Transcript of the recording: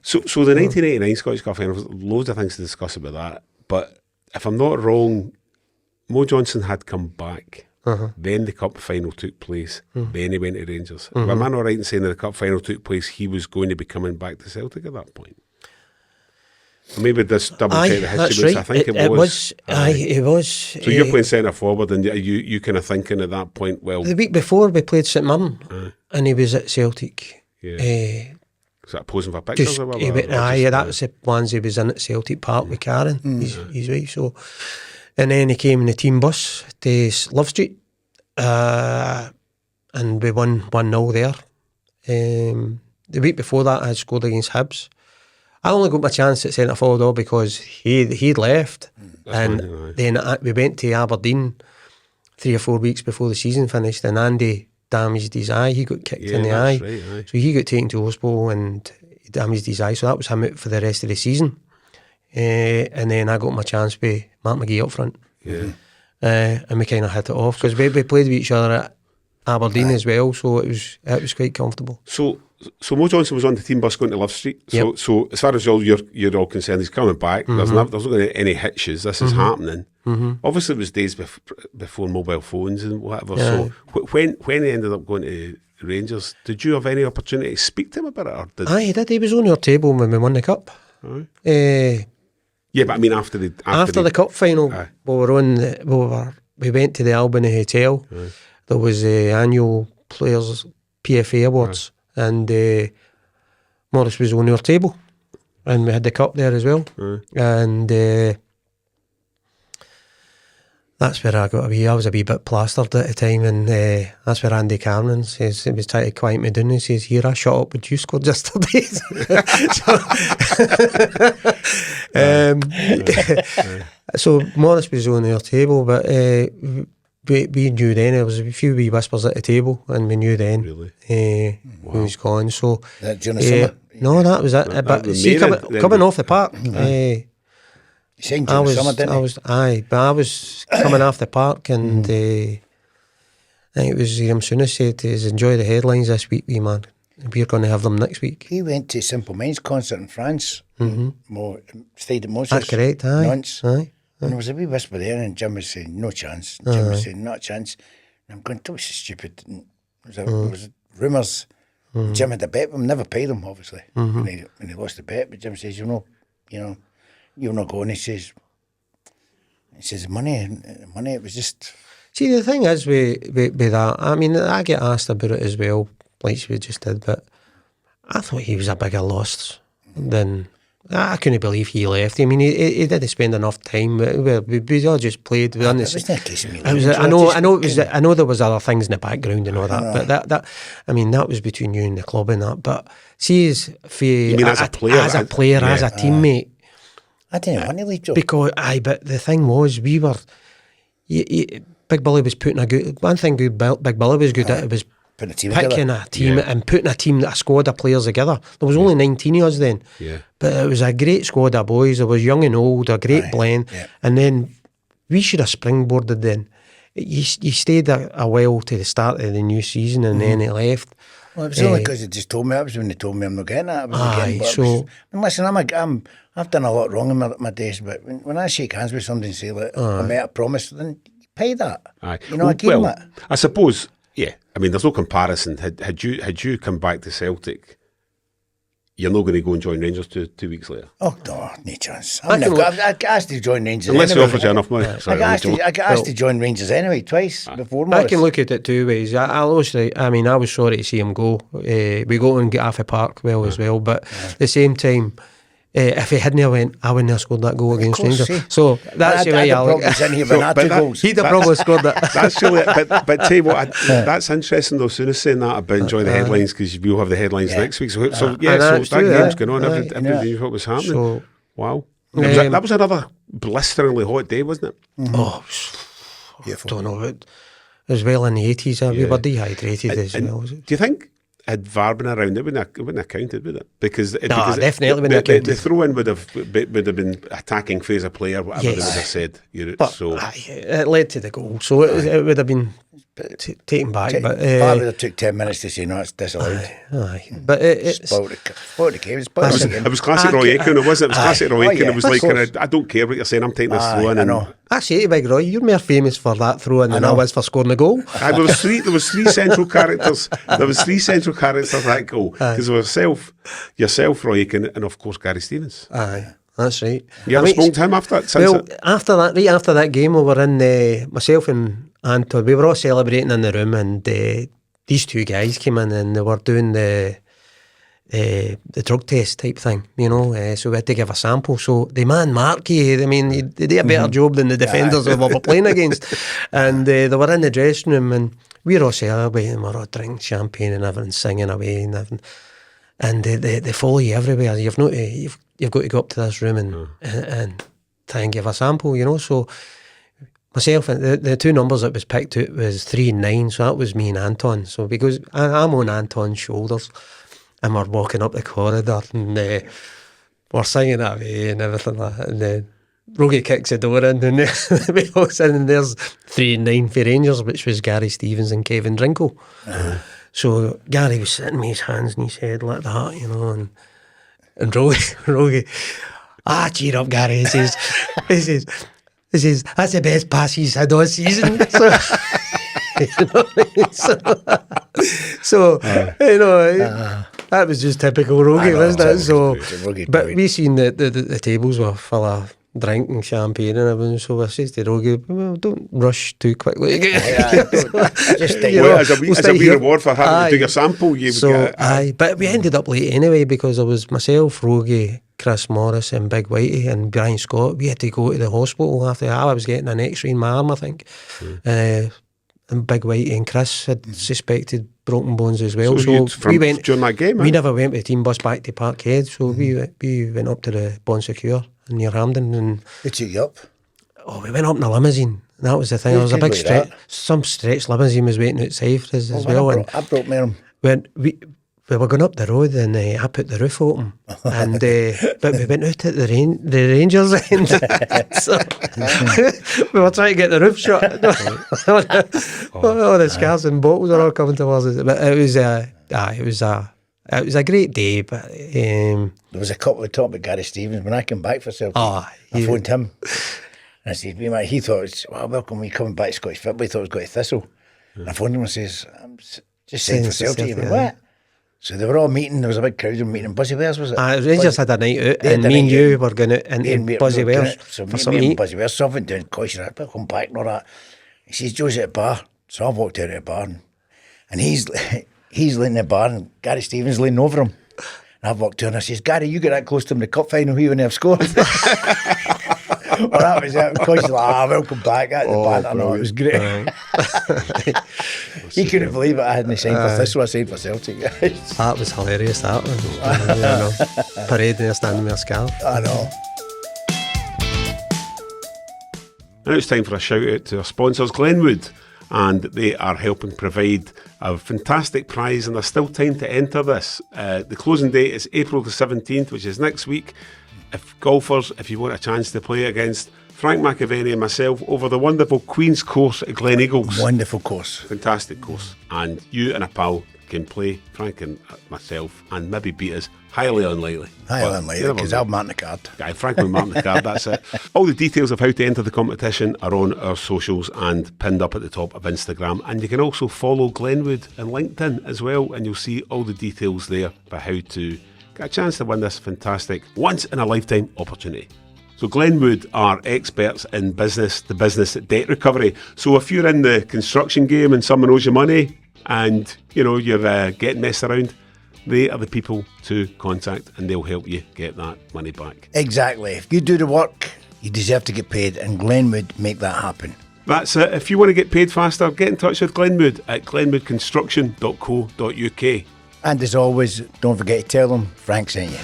So the 1989 Scottish Cup final, loads of things to discuss about that. But if I'm not wrong, Mo Johnston had come back. Then the cup final took place. Then he went to Rangers. Am I not right in saying that the cup final took place, he was going to be coming back to Celtic at that point? Or maybe just double check the history. Right. I think it was. It was. So you're playing centre forward, and you kind of thinking at that point, well, the week before we played St Mirren, and he was at Celtic. Yeah. Was that posing for pictures? That was the ones he was in at Celtic Park with Karen. He's right. So, and then he came in the team bus to Love Street, and we won 1-0 there. The week before that, I had scored against Hibs. I only got my chance at centre forward though because he'd left, and then we went to Aberdeen 3 or 4 weeks before the season finished, and Andy damaged his eye. He got kicked in the eye, right. So he got taken to hospital and he damaged his eye. So that was him out for the rest of the season. And then I got my chance with Mark McGee up front. And we kind of hit it off because we played with each other at Aberdeen as well. So it was quite comfortable. So Mo Johnston was on the team bus going to Love Street. So as far as you're all concerned, he's coming back. There's not going to be any hitches. This is happening. Obviously, it was days before mobile phones and whatever. Yeah. So when he ended up going to Rangers, did you have any opportunity to speak to him about it? Or he did. He was on our table when we won the cup. Yeah, but I mean after the cup final, we went to the Albany Hotel. There was the annual Players PFA Awards. And Morris was on our table, and we had the cup there as well. And that's where I was a wee bit plastered at the time, and that's where Andy Cameron says, he was trying to quiet me down. He says, "Here, I shut up with you scored yesterday." So Morris was on our table, but we knew then there was a few wee whispers at the table, and we knew then he was gone. So during the summer? No, that was it. But see, coming off the park, you signed during the summer, didn't you? But I was coming off the park, and I think it was Liam Souness said to us, "Enjoy the headlines this week, wee man. We're going to have them next week." He went to Simple Minds concert in France. Stayed at Moses. That's correct. Aye. And there was a wee whisper there, and Jim was saying, "No chance." Jim was saying, "Not a chance." And I'm going, "Don't be so stupid." And there was rumours. Jim had a bet with him, never paid him, obviously, when he lost the bet. But Jim says, "You're not going." He says, money. It was just. See, the thing is with that, I mean, I get asked about it as well, like we just did, but I thought he was a bigger loss than. I couldn't believe he left. I mean, he didn't spend enough time. We all just played. I know there was other things in the background and all that, but that was between you and the club and that. But see, as a player, as a teammate, I didn't want to leave, Joe. But the thing was, we were. Big Billy was putting a good. One thing Big Billy was good at it was. Picking a team and putting a squad of players together. There was only 19 of us then, but it was a great squad of boys. There was young and old, a great blend, and then we should have springboarded then. You stayed a while to the start of the new season, and then it left. Well, it was only because they just told me. That was when they told me I'm not getting it. Listen, I've done a lot wrong in my days, but when I shake hands with somebody and say, "Look, I made a promise," then pay that. I gave them it. I suppose. Yeah, I mean, there's no comparison. Had you come back to Celtic, you're not going to go and join Rangers two weeks later. Oh no chance. I got asked to join Rangers. Unless they offered you enough money. I got asked to join Rangers anyway twice before. I can look at it two ways. I was sorry to see him go. We got and get off the park as well, but at the same time. If he hadn't went, I wouldn't have scored that goal against Rangers. So that's the way I look at it. He'd have probably scored that. That's really it. But tell you what, that's interesting though. Soon as saying that about enjoy the headlines because we'll have the headlines next week. So that game's going on. Everybody knew what was happening. So, wow. That was another blisteringly hot day, wasn't it? Oh, I don't know. It was well in the 80s. We were dehydrated as well. Do you think had VAR been around, it wouldn't have counted, would it? Because definitely wouldn't have the counted. throw-in would have been attacking phase of player, whatever they would have said. But it led to the goal, so it would have been taken back. But VAR would have took 10 minutes to say no, it's disallowed. But it's Spoiled the game. It was classic Roy Aitken, wasn't it? It was classic Roy Aitken. It was like, I don't care what you're saying, I'm taking this throw-in. I know. Actually, Big Roy, you're more famous for that throw-in than I was for scoring a goal. There was three central characters. There was three central characters of that goal. Because there was yourself, Roy Aitken, and of course Gary Stevens. Aye, that's right. You ever spoke to him after that? Right after that game, we were in myself and Anton. We were all celebrating in the room, and these two guys came in and they were doing the drug test type thing, so we had to give a sample. So the man Markey, I mean, he did a better job than the defenders we were playing against. And they were in the dressing room and we were all celebrating, we were all drinking champagne and everything, singing away and everything. And they follow you everywhere. You've got to go up to this room and try and give a sample, So myself and the two numbers that was picked out was 3 and 9, so that was me and Anton. So because I'm on Anton's shoulders, and we're walking up the corridor and we're singing away and everything like that. And then Rogie kicks the door in and we walks in and there's 3 and 9 for Rangers, which was Gary Stevens and Kevin Drinkle. So Gary was sitting with his hands in his head like that, and Rogie, cheer up, Gary, he says, that's the best pass he's had all season. That was just typical Rogie, wasn't it? So, but we seen the tables were full of drinking champagne and everything. So I says to Rogie, well, don't rush too quickly. As a wee reward for having to do your sample, but we ended up late anyway because it was myself, Rogie, Chris Morris and Big Whitey and Brian Scott. We had to go to the hospital after that. I was getting an X-ray in my arm, I think. And Big Whitey and Chris had suspected broken bones as well. So we went during that game. We never went with the team bus back to Parkhead, so we went up to the Bon Secure in Near Hampden. And who took you up? Oh, we went up in a limousine. That was the thing. There was a big stretch. Some stretch limousine was waiting outside for us as well. I broke my arm. When we were going up the road and I put the roof open and but we went out at the Rangers end. So we were trying to get the roof shut. All the scars and bottles are all coming towards us. But it was a great day. But there was a couple of talk about Gary Stevens when I came back for Celtic. I phoned him and I said, he thought, welcome when you coming back to Scottish football. He thought it was going to Thistle. And I phoned him and says, I'm just saying for Celtic. He went, what? So they were all meeting. There was a big crowd meeting in Buzzy Wells, was it? Rangers had a night out, and me and you were going into Buzzy Wells. So me and Buzzy Wells, so I went down Coyshire, I'll come back and all that. He says, Joe's at the bar. So I walked out of the bar, and he's leaning in the bar, and Gary Stevens leaning over him. And I walked down and I says, Gary, you get that close to him in the cup final, he wouldn't have scored. Well, that was it. Coyshire like, welcome back. At the banter, no, it was great. He couldn't believe it. I hadn't signed for Thistle, I signed for Celtic. That was hilarious, that one. Parade there, standing with a scarf. I know. Now it's time for a shout out to our sponsors, Glenwood, and they are helping provide a fantastic prize, and there's still time to enter this. The closing date is April the 17th, which is next week. If you want a chance to play against Frank McAvennie and myself over the wonderful Queen's Course at Glen Eagles. Wonderful course. Fantastic course. And you and a pal can play, Frank and myself, and maybe beat us. Highly unlikely. Highly unlikely, because I'll mark the card. Yeah, Frank will mark the card, that's it. All the details of how to enter the competition are on our socials and pinned up at the top of Instagram. And you can also follow Glenwood and LinkedIn as well, and you'll see all the details there for how to get a chance to win this fantastic once-in-a-lifetime opportunity. So Glenwood are experts in the business debt recovery. So if you're in the construction game and someone owes you money and you're getting messed around, they are the people to contact and they'll help you get that money back. Exactly. If you do the work, you deserve to get paid, and Glenwood make that happen. That's it. If you want to get paid faster, get in touch with Glenwood at glenwoodconstruction.co.uk. And as always, don't forget to tell them Frank sent you.